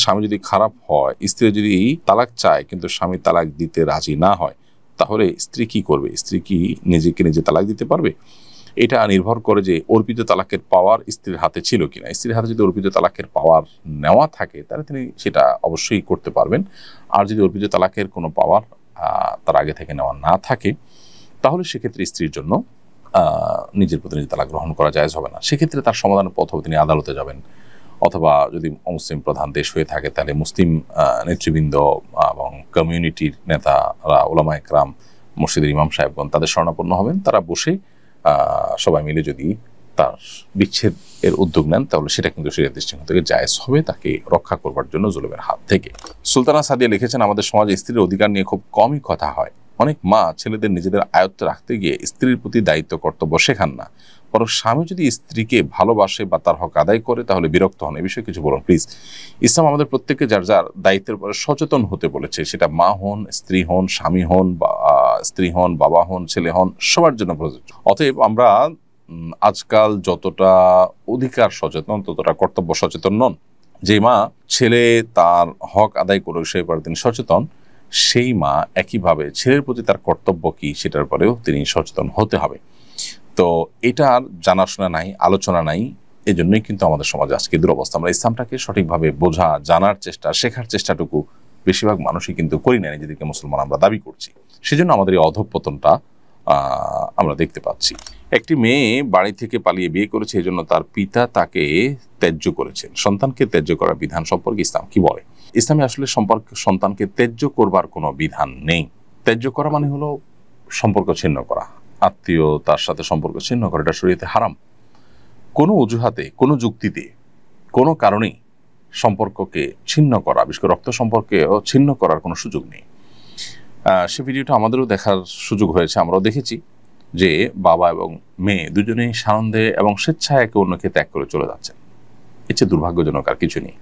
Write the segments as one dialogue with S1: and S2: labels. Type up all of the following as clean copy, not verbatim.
S1: স্বামী যদি খারাপ হয়, স্ত্রী যদি তালাক চায় কিন্তু স্বামী তালাক দিতে রাজি না হয়, তাহলে স্ত্রী কি করবে? স্ত্রী কি নিজেকে নিজে তালাক দিতে পারবে? এটা নির্ভর করে যে অর্পিত তালাকের পাওয়ার স্ত্রীর হাতে ছিল কিনা। স্ত্রীর হাতে যদি অর্পিত তালাকের পাওয়ার নেওয়া থাকে তাহলে তিনি সেটা অবশ্যই করতে পারবেন। আর যদি অর্পিত তালাকের কোনো পাওয়ার তার আগে থেকে নেওয়া না থাকে, তাহলে সেক্ষেত্রে স্ত্রীর জন্য নিজের প্রতি নিজে তালাক গ্রহণ করা জায়েজ হবে না। সেক্ষেত্রে তার সমাধানের পথ হবে তিনি আদালতে যাবেন, অথবা যদি অমুসলিম প্রধান দেশ হয়ে থাকে তাহলে মুসলিম নেতৃবৃন্দ এবং কমিউনিটির নেতারা, ওলামা একরাম, মসজিদের ইমাম সাহেবগণ তাদের শরণাপন্ন হবেন। তারা বসে সবাই মিলে যদি তার বিচ্ছেদের উদ্যোগ নেন তাহলে সেটা কিন্তু শরীয়তের দৃষ্টিকোণ থেকে জায়েজ হবে, তাকে রক্ষা করবার জন্য জুলুমের হাত থেকে। সুলতানা সাদিয়া লিখেছেন, আমাদের সমাজে স্ত্রীর অধিকার নিয়ে খুব কমই কথা হয়। অনেক মা ছেলেদের নিজেদের আয়ত্তে রাখতে গিয়ে স্ত্রীর প্রতি দায়িত্ব কর্তব্য শেখান না, বরং স্বামী যদি স্ত্রীকে ভালোবাসে বা তার হক আদায় করে তাহলে বিরক্ত হন। এই বিষয়ে কিছু বলুন প্লিজ। ইসলাম আমাদের প্রত্যেককে যার যার দায়িত্বের উপরে সচেতন হতে বলেছে, সেটা মা হন, স্ত্রী হন, স্বামী হন, স্ত্রী হন, বাবা হন, ছেলে হন, সবার জন্য প্রযোজ্য। অতএব আমরা আজকাল যতটা অধিকার সচেতন ততটা কর্তব্য সচেতন নন। যে মা ছেলে তার হক আদায় করে সে ব্যাপারে তিনি সচেতন, সেই মা একইভাবে ছেলের প্রতি তার কর্তব্য কি সেটার পরেও তিনি সচেতন হতে হবে। তো এটার জানাশোনা নাই, আলোচনা নাই, এই জন্যই কিন্তু আমাদের সমাজে আজকে দুরবস্থা। আমরা ইসলামটাকে সঠিকভাবে বোঝা, জানার চেষ্টা, শেখার চেষ্টাটুকু বেশিরভাগ মানুষই কিন্তু করি না, নিজেদেরকে মুসলমান আমরা দাবি করছি। সেজন্য আমাদের এই অধঃপতনটা আমরা দেখতে পাচ্ছি। একটি মেয়ে বাড়ি থেকে পালিয়ে বিয়ে করেছে, এই জন্য তার পিতা তাকে ত্যায্য করেছেন। সন্তানকে ত্যায্য করার বিধান সম্পর্কে ইসলাম কি বলে? ইসলামে আসলে সন্তানকে ত্যায্য করবার কোনো বিধান নেই। ত্যায্য করা মানে হলো সম্পর্ক ছিন্ন করা, আত্মীয়তার সাথে সম্পর্ক ছিন্ন করা, এটা শরীয়তে হারাম। কোনো অজুহাতে, কোনো যুক্তিতে, কোনো কারণেই সম্পর্ককে ছিন্ন করা, বিশেষ করে রক্ত সম্পর্কেও ছিন্ন করার কোনো সুযোগ নেই। সে ভিডিওটা আমাদেরও দেখার সুযোগ হয়েছে, আমরাও দেখেছি যে বাবা এবং মেয়ে দুজনেই সানন্দে এবং স্বেচ্ছায় একে অন্যকে ত্যাগ করে চলে যাচ্ছেন। এর চেয়ে দুর্ভাগ্যজনক আর কিছু নেই।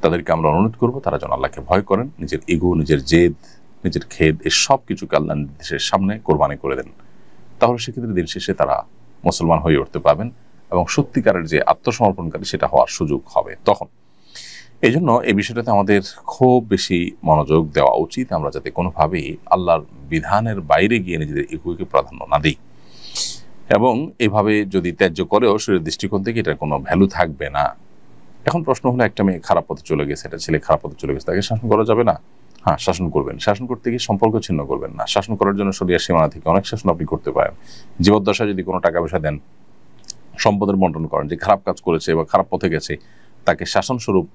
S1: তাদেরকে আমরা অনুরোধ করবো তারা যেন আল্লাহকে ভয় করেন, নিজের ইগো, নিজের জেদ, নিজের খেদ, এই সব কিছুকে আল্লাহর নির্দেশের সামনে কোরবানি করে দেন। তাহলে সেক্ষেত্রে দিন শেষে তারা মুসলমান হয়ে উঠতে পারবেন এবং সত্যিকারের যে আত্মসমর্পণকারী সেটা হওয়ার সুযোগ হবে তখন। এই জন্য এই বিষয়টাতে আমাদের খুব বেশি মনোযোগ দেওয়া উচিত, আমরা যাতে কোনোভাবেই আল্লাহর বিধানের বাইরে গিয়ে নিজেদের ইগোকে প্রাধান্য না দিই। এবং এভাবে যদি ত্যায্য করেও শরীরের দৃষ্টিকোণ থেকে এটার কোনো ভ্যালু থাকবে না। এখন প্রশ্ন হলো, একটা মেয়ে খারাপ পথে চলে গেছে, একটা ছেলে খারাপ পথে চলে গেছে, তাকে শাসন করা যাবে না? হ্যাঁ, শাসন করবেন। শাসন করতে গিয়ে সম্পর্ক ছিন্ন করবেন না। শাসন করার জন্য শরিয়ার সীমানা থেকে অনেক শাসন আপনি করতে পারেন। জীবদ্দশায় যদি কোনো টাকা পয়সা দেন, সম্পদের বন্টন করেন, যে খারাপ কাজ করেছে বা খারাপ পথে গেছে তাকে শাসন স্বরূপ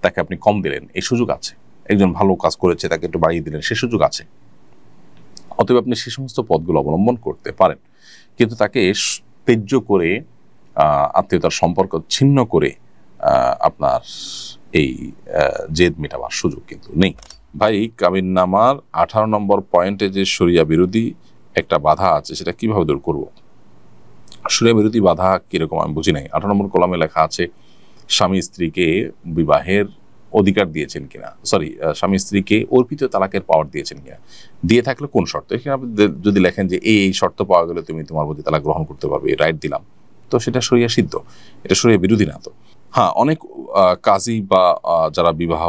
S1: তাকে আপনি কম দিলেন, এই সুযোগ আছে। একজন ভালো কাজ করেছে তাকে একটু বাড়িয়ে দিলেন, সে সুযোগ আছে। অতএব আপনি সে সমস্ত পথগুলো অবলম্বন করতে পারেন, কিন্তু তাকে ত্যায্য করে, আত্মীয়তার সম্পর্ক ছিন্ন করে আপনার এই জেদ মেটাবার সুযোগ কিন্তু নেই। ভাই, কাবিননামার 18 নম্বর পয়েন্টে যে শরিয়া বিরোধী একটা বাধা আছে সেটা কিভাবে দূর করব? শরিয়া বিরোধী বাধা কিরকম আমি বুঝি নাই। 18 নম্বর কলামে লেখা আছে স্বামী স্ত্রীকে বিবাহের অধিকার দিয়েছেন কিনা, স্বামী স্ত্রীকে অর্পিত তালাকের পাওয়ার দিয়েছেন কিনা, দিয়ে থাকলে কোন শর্ত। এখানে আপনি যদি লেখেন যে এই শর্ত পাওয়া গেলে তুমি তোমার প্রতি তালাক গ্রহণ করতে পারবে, রাইট দিলাম, তো সেটা শরিয়া সিদ্ধ, এটা শরিয়া বিরোধী না। তো হ্যাঁ, অনেক কাজী বা যারা বিবাহ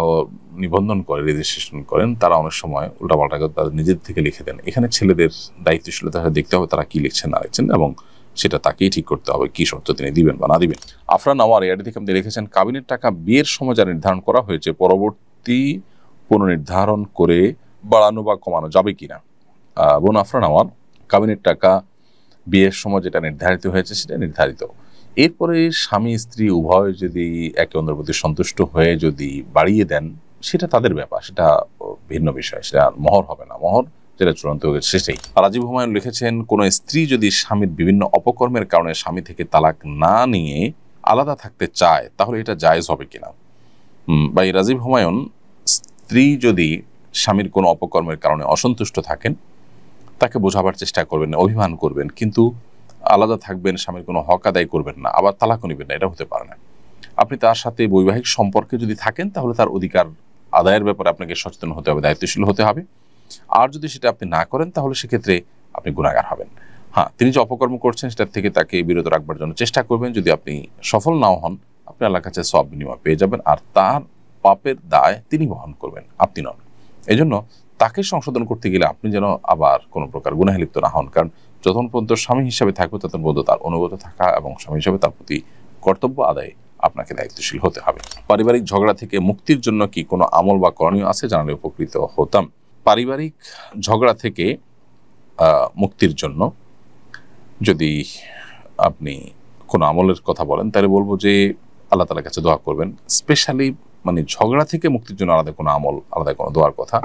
S1: নিবন্ধন করে, রেজিস্ট্রেশন করেন, তারা অনেক সময় উল্টাপাল্টা করে তাদের নিজের থেকে লিখে দেন। এখানে ছেলেদের দায়িত্বশীলতা দেখতে হবে তারা কি লিখছেন না লিখছেন, এবং সেটা তাকেই ঠিক করতে হবে কি শর্ত তিনি দিবেন বা না দিবেন। আফরান আওয়ার এআডি থেকে আপনি লিখেছেন, কাবিনের টাকা বিয়ের সময় যা নির্ধারণ করা হয়েছে পরবর্তী পুনর্নির্ধারণ করে বাড়ানো বা কমানো যাবে কিনা? বোন আফরান আওয়ার, কাবিনের টাকা বিয়ের সময় যেটা নির্ধারিত হয়েছে সেটা নির্ধারিত। এরপরে স্বামী স্ত্রী উভয় যদি একে অন্যের প্রতি সন্তুষ্ট হয়ে যদি বাড়িয়ে দেন সেটা তাদের ব্যাপার, সেটা ভিন্ন বিষয়, সেটা মহর হবে না। মহর যেটা চূড়ান্ত হয়েছে সেটাই। রাজীব হুমায়ুন লিখেছেন, কোনো স্ত্রী যদি স্বামীর বিভিন্ন অপকর্মের কারণে স্বামী থেকে তালাক না নিয়ে আলাদা থাকতে চায় তাহলে এটা জায়েজ হবে কিনা? ভাই রাজীব হুমায়ুন, স্ত্রী যদি স্বামীর কোনো অপকর্মের কারণে অসন্তুষ্ট থাকেন তাকে বোঝাবার চেষ্টা করবেন, অভিমান করবেন, কিন্তু আলাদা থাকবেন, স্বামীর কোনো হক আদায় করবেন না, আবার তালাকও নেবেন না, এটা হতে পারে না। আপনি তার সাথে বৈবাহিক সম্পর্কে যদি থাকেন তাহলে তার অধিকার আদায়ের ব্যাপারে আপনাকে সচেতন হতে হবে, দায়িত্বশীল হতে হবে। আর যদি সেটা আপনি না করেন তাহলে সেক্ষেত্রে আপনি গুনাহগার হবেন। হ্যাঁ, তিনি যে অপকর্ম করছেন সেটার থেকে তাকে বিরত রাখবার জন্য চেষ্টা করবেন। যদি আপনি সফল নাও হন, আপনি আল্লাহর কাছে সওয়াব বিনিময় পেয়ে যাবেন, আর তার পাপের দায় তিনি বহন করবেন, আপনি নন। এজন্য তাকে সংশোধন করতে গেলে আপনি যেন আবার কোনো প্রকার গুনাহে লিপ্ত না হন, কারণ যতক্ষণ পর্যন্ত স্বামী হিসাবে থাকবে ততক্ষণ পর্যন্ত তার অনুগত থাকা এবং স্বামী হিসাবে তার প্রতি কর্তব্য আদায়ে আপনাকে দায়িত্বশীল হতে হবে। পারিবারিক ঝগড়া থেকে মুক্তির জন্য কি কোনো আমল বা করণীয় আছে, জানালে উপকৃত হতাম। পারিবারিক ঝগড়া থেকে মুক্তির জন্য যদি আপনি কোনো আমলের কথা বলেন তাহলে বলবো যে আল্লাহ তাআলার কাছে দোয়া করবেন। স্পেশালি মানে ঝগড়া থেকে মুক্তির জন্য আলাদা কোনো আমল, আলাদা কোনো দোয়ার কথা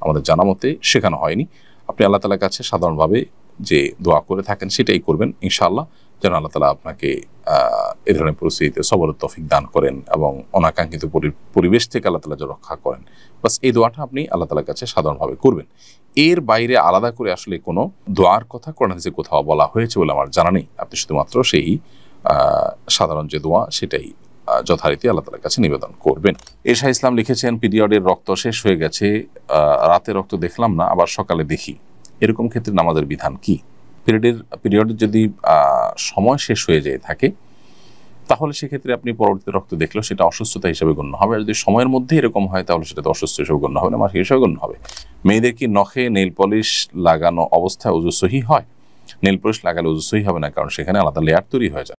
S1: আমাদের জানা মতে শেখানো হয়নি। আপনি আল্লাহ তাআলার কাছে সাধারণভাবে যে দোয়া করে থাকেন সেটাই করবেন ইনশাআল্লাহ, যেন আল্লাহ তাআলা আপনাকে এ ধরনের পরিস্থিতিতে সবরের তৌফিক দান করেন এবং অনাকাঙ্ক্ষিত পরিবেশ থেকে আল্লাহ তাআলা রক্ষা করেন। বাস এই দোয়াটা আপনি আল্লাহ তাআলার কাছে সাধারণভাবে করবেন। এর বাইরে আলাদা করে আসলে কোনো দোয়ার কথা কোরআন হাদিসে কোথাও বলা হয়েছে বলে আমার জানা নেই। আপনি শুধুমাত্র সেই সাধারণ যে দোয়া সেটাই যথারীতি আল্লাহ তাআলার কাছে নিবেদন করবেন। এশা ইসলাম লিখেছেন, পিরিয়ডের রক্ত শেষ হয়ে গেছে, রাতে রক্ত দেখলাম না, আবার সকালে দেখি, এরকম ক্ষেত্রে নামাজের বিধান কি? পিরিয়ডের যদি সময় শেষ হয়ে যায় থাকে তাহলে সেক্ষেত্রে আপনি পরবর্তীতে রক্ত দেখলেও সেটা অসুস্থতা হিসেবে গণ্য হবে। আর যদি সময়ের মধ্যে এরকম হয় তাহলে সেটা তো অসুস্থ হিসেবে গণ্য হবে না, মাসিক হিসেবে গণ্য হবে। মেয়েদের কি নখে নেইল পলিশ লাগানো অবস্থায় ওযু সহি হয়? নেইল পলিশ লাগালে ওযু সহি হবে না, কারণ সেখানে আলাদা লেয়ার তৈরি হয়ে যায়।